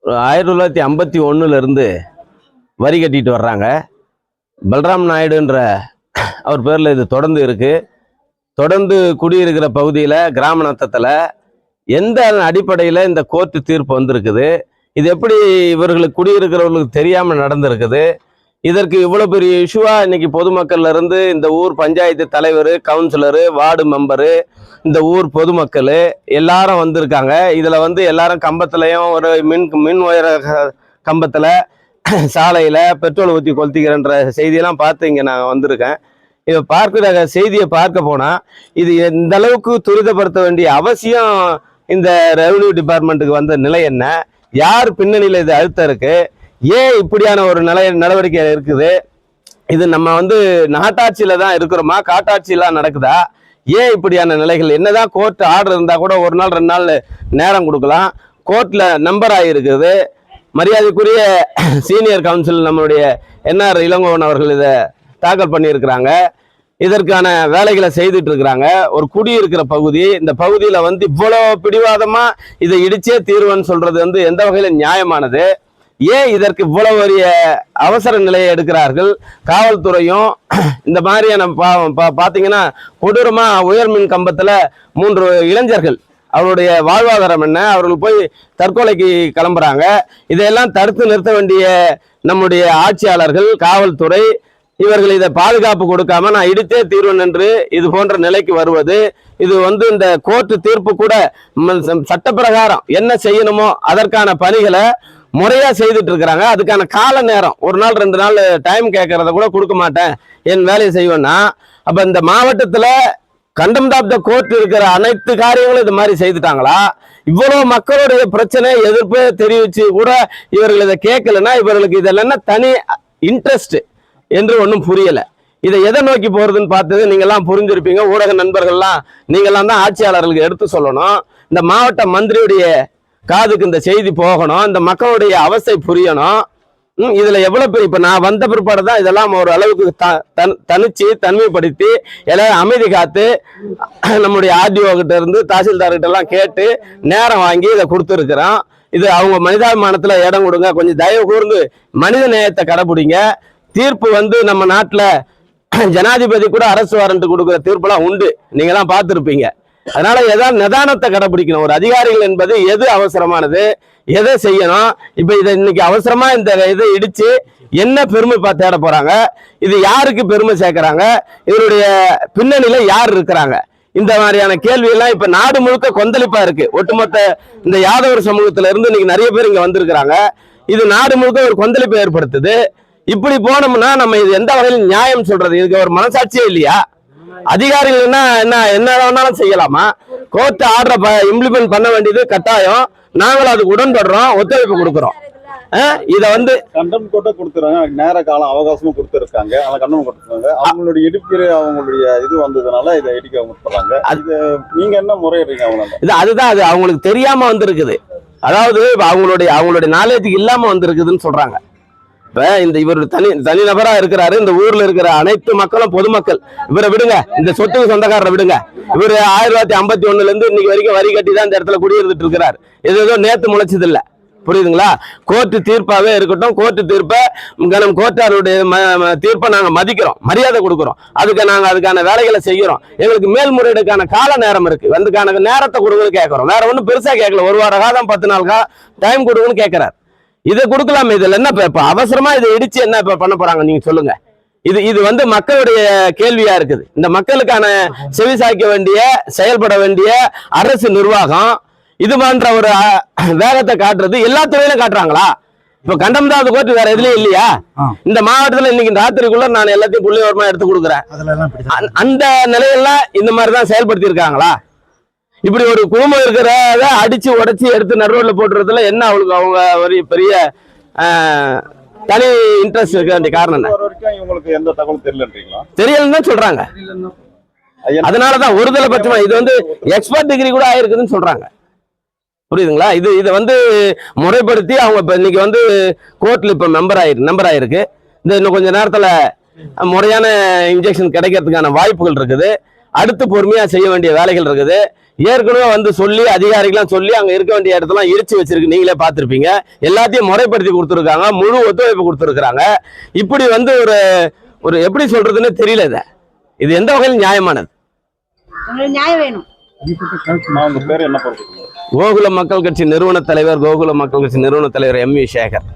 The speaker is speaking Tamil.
1951 வரி கட்டிட்டு வர்றாங்க. பல்ராம் நாயுடுன்ற அவர் பேரில் இது தொடர்ந்து இருக்கு. தொடர்ந்து குடியிருக்கிற பகுதியில் கிராம நத்தத்தில் எந்த அடிப்படையில் இந்த கோர்ட்டு தீர்ப்பு வந்திருக்குது, இது எப்படி இவர்களுக்கு குடியிருக்கிறவர்களுக்கு தெரியாமல் நடந்திருக்குது, இதற்கு இவ்வளோ பெரிய இஷ்யூவாக இன்னைக்கு பொதுமக்கள்ல இருந்து இந்த ஊர் பஞ்சாயத்து தலைவர், கவுன்சிலரு, வார்டு மெம்பரு, இந்த ஊர் பொதுமக்கள் எல்லாரும் வந்திருக்காங்க. இதில் எல்லாரும் கம்பத்துலையும் ஒரு மின் உயர கம்பத்தில் சாலையில் பெட்ரோல் ஊற்றி கொளுத்திக்கிறன்ற செய்தியெல்லாம் பார்த்து இங்கே நான் வந்திருக்கேன். இதை பார்க்கிற செய்தியை பார்க்க போனால் இது எந்த அளவுக்கு துரிதப்படுத்த வேண்டிய அவசியம் இந்த ரெவன்யூ டிபார்ட்மெண்ட்டுக்கு வந்த நிலை என்ன, யார் பின்னணியில் இது அழுத்தம் இருக்கு, ஏன் இப்படியான ஒரு நடவடிக்கை இருக்குது, இது நம்ம நாட்டாட்சியில தான் இருக்கிறோமா, காட்டாட்சியெல்லாம் நடக்குதா, ஏன் இப்படியான நிலைகள், என்னதான் கோர்ட் ஆர்டர் இருந்தால் கூட ஒரு நாள் 2 நாள் நேரம் கொடுக்கலாம், கோர்ட்டில் நம்பர் ஆகியிருக்குது. மரியாதைக்குரிய சீனியர் கவுன்சில் நம்மளுடைய என்ஆர் இளங்கோவன் அவர்கள் இதை தாக்கல் பண்ணியிருக்கிறாங்க. இதற்கான வேலைகளை செய்துட்டு இருக்கிறாங்க. ஒரு குடியிருக்கிற பகுதி, இந்த பகுதியில் இவ்வளோ பிடிவாதமா இதை இடிச்சே தீர்வுன்னு சொல்றது எந்த வகையில நியாயமானது? ஏன் இதற்கு இவ்வளவு பெரிய அவசர நிலையை எடுக்கிறார்கள்? காவல்துறையும் இந்த மாதிரியான பார்த்தீங்கன்னா கொடூரமா உயர்மின் கம்பத்துல 3 இளைஞர்கள் அவருடைய வாழ்வாதாரம் என்ன, அவர்கள் போய் தற்கொலைக்கு கிளம்புறாங்க. இதையெல்லாம் தடுத்து நிறுத்த வேண்டிய நம்முடைய ஆட்சியாளர்கள், காவல்துறை, இவர்கள் இதை பாதுகாப்பு கொடுக்காம நான் இடித்தே தீர்வன் என்று இது போன்ற நிலைக்கு வருவது, இது இந்த கோர்ட்டு தீர்ப்பு கூட சட்டப்பிரகாரம் என்ன செய்யணுமோ அதற்கான பணிகளை முறையா செய்துட்டு இருக்கிறாங்க. அதுக்கான கால நேரம் 1 நாள் 2 நாள் டைம் கேட்கறத கூட கொடுக்க மாட்டேன், என் வேலையை செய்வேன்னா, அப்ப இந்த மாவட்டத்துல கண்டெம்ட் ஆஃப் த கோர்ட் இருக்கிற அனைத்து காரியங்களும் இது மாதிரி செய்துட்டாங்களா? இவ்வளவு மக்களுடைய பிரச்சனை எதிர்ப்பு தெரிவிச்சு கூட இவர்கள் இதை கேட்கலன்னா இவர்களுக்கு இதில் என்ன தனி இன்ட்ரெஸ்ட் என்று ஒன்றும் புரியல. இதை எதை நோக்கி போறதுன்னு பார்த்தது நீங்கெல்லாம் புரிஞ்சிருப்பீங்க. ஊடக நண்பர்கள்லாம் நீங்கெல்லாம் தான் ஆட்சியாளர்களுக்கு எடுத்து சொல்லணும். இந்த மாவட்ட மந்திரியுடைய காதுக்கு இந்த செய்தி போகணும், இந்த மக்களுடைய அவஸ்தை புரியணும். இதுல எவ்வளவு பேர் இப்ப நான் வந்த பிற்பாடு தான் இதெல்லாம் ஒரு அளவுக்கு தனிச்சு தனிமைப்படுத்தி எல்லாம் அமைதி காத்து நம்முடைய ஆர்டிஓ கிட்ட இருந்து தாசில்தார் கிட்ட எல்லாம் கேட்டு நேரம் வாங்கி இதை கொடுத்துருக்கிறோம். இது அவங்க மனிதாபிமானத்துல இடம் கொடுங்க, கொஞ்சம் தயவு கூர்ந்து மனித நேயத்தை கடைபிடிங்க. தீர்ப்பு நம்ம நாட்டுல ஜனாதிபதி கூட அரசு வாரண்ட் கொடுக்குற தீர்ப்புலாம் உண்டு, நீங்க எல்லாம் பார்த்துருப்பீங்க. அதனால ஏதாவது நிதானத்தை கடைபிடிக்கணும். ஒரு அதிகாரிகள் என்பது எது அவசரமானது, எதை செய்யணும். இப்ப இதை இன்னைக்கு அவசரமா இந்த இதை இடிச்சு என்ன பெருமை தேட போறாங்க, இது யாருக்கு பெருமை சேர்க்கிறாங்க, இதனுடைய பின்னணியில யார் இருக்கிறாங்க, இந்த மாதிரியான கேள்வி எல்லாம் இப்ப நாடு முழுக்க கொந்தளிப்பா இருக்கு. ஒட்டுமொத்த இந்த யாதவர் சமூகத்துல இருந்து இன்னைக்கு நிறைய பேர் இங்க வந்திருக்கிறாங்க. இது நாடு முழுக்க ஒரு கொந்தளிப்பை ஏற்படுத்துது. இப்படி போனோம்னா நம்ம இது எந்த வகையில் நியாயம் சொல்றது? இதுக்கு ஒரு மனசாட்சியே இல்லையா? அதிகாரிகள் என்ன வேணாலும் செய்யலாமா? கோர்ட் ஆர்டரை இம்ப்ளிமெண்ட் பண்ண வேண்டியது கட்டாயம். நாங்களும் அதுக்கு உடன்படுறோம், ஒத்துழைப்பு கொடுக்குறோம். இதை கண்டனம் கூட கொடுத்துறாங்க, நேர காலம் அவகாசமும் கொடுத்துருக்காங்க. அந்த கண்டனம் கொடுத்துருக்காங்க. அவங்களுடைய இடிக்கிற அவங்களுடைய இது வந்ததுனால இதை இடிக்க முற்படுறாங்க. அது நீங்க என்ன முறையிடுறீங்க அவங்களால? அதுதான் அது அவங்களுக்கு தெரியாம வந்திருக்குது. அதாவது அவங்களுடைய நாலேஜுக்கு இல்லாம வந்திருக்குதுன்னு சொல்றாங்க. இப்ப இவர் தனி நபரா இருக்கிறாரு. இந்த ஊர்ல இருக்கிற அனைத்து மக்களும் பொதுமக்கள் இவரை விடுங்க, இந்த சொத்துக்கு சொந்தக்காரரை விடுங்க. இவர் 1951 இருந்து இன்னைக்கு வரைக்கும் வரி கட்டி தான் இந்த இடத்துல குடியிருந்துட்டு இருக்கிறார். ஏதோ நேத்து முளைச்சது இல்ல, புரியுதுங்களா? கோர்ட்டு தீர்ப்பாவே இருக்கட்டும், கோர்ட்டு தீர்ப்பை கோர்ட்டாருடைய தீர்ப்பை நாங்க மதிக்கிறோம், மரியாதை கொடுக்கிறோம். அதுக்கான வேலைகளை செய்யறோம். எங்களுக்கு மேல்முறையீடுக்கான கால நேரம் இருக்கு, அதுக்கான நேரத்தை கொடுங்கன்னு கேட்கிறோம். வேற ஒன்றும் பெருசா கேட்கல. 1 வார காலம் 10 நாள் டைம் கொடுங்கன்னு கேட்கிறார். இதை கொடுக்கலாமே. இதுல என்ன இப்ப அவசரமா இதை இடிச்சு என்ன இப்ப பண்ண போறாங்க நீங்க சொல்லுங்க? இது மக்களுடைய கேள்வியா இருக்குது. இந்த மக்களுக்கான செவிசாய்க்க வேண்டிய, செயல்பட வேண்டிய அரசு நிர்வாகம் இது போன்ற ஒரு வேகத்தை காட்டுறது எல்லா துறையிலும் காட்டுறாங்களா? இப்ப கண்டெம்ட் ஆஃப் தி கோர்ட் வேற எதுலயும் இல்லையா? இந்த மாவட்டத்துல இன்னைக்கு ராத்திரிக்குள்ள நான் எல்லாத்தையும் புள்ளிவிவரமா எடுத்து கொடுக்குறேன். அந்த நிலையெல்லாம் இந்த மாதிரிதான் செயல்படுத்தி இருக்காங்களா? இப்படி ஒரு குழுமம் இருக்கிறத அடிச்சு உடைச்சு எடுத்து நடுரோட்ல போட்டுறதுல என்ன அவங்க ஒரு பெரிய தனி இன்ட்ரெஸ்ட் இருக்க வேண்டிய காரணம் என்ன? இவங்களுக்கு எந்த தகவலும் தெரியலன்னு சொல்றாங்க. அதனாலதான் ஒருதலை பட்சமா இது எக்ஸ்பர்ட் டிகிரி கூட ஆயிருக்குதுன்னு சொல்றாங்க. புரியுதுங்களா? இதை முறைப்படுத்தி அவங்க இப்ப இன்னைக்கு கோர்ட்ல இப்ப மெம்பர் ஆயிருக்கு. இன்னும் கொஞ்ச நேரத்துல முறையான இன்ஜெக்ஷன் கிடைக்கிறதுக்கான வாய்ப்புகள் இருக்குது. அடுத்து பொறுமையா செய்ய வேண்டிய வேலைகள் இருக்குது. ஏற்கனவே வந்து சொல்லி அதிகாரிகளாம் சொல்லி அங்க இருக்க வேண்டிய இடத்தெல்லாம் இடிச்சு வச்சிருக்கு, நீங்களே பார்த்திருப்பீங்க. எல்லாத்தையும் முறைப்படுத்தி கொடுத்துருக்காங்க, முழு ஒத்துழைப்பு கொடுத்துருக்காங்க. இப்படி வந்து ஒரு எப்படி சொல்றதுன்னு தெரியல. இது எந்த வகையில் நியாயமானது? உங்களுக்கு நியாயம் வேணும். உங்க பேர் என்ன பொறுப்பு? கோகுல மக்கள் கட்சி நிறுவன தலைவர், கோகுல மக்கள் கட்சி நிறுவன தலைவர் எம்.வி. சேகர்.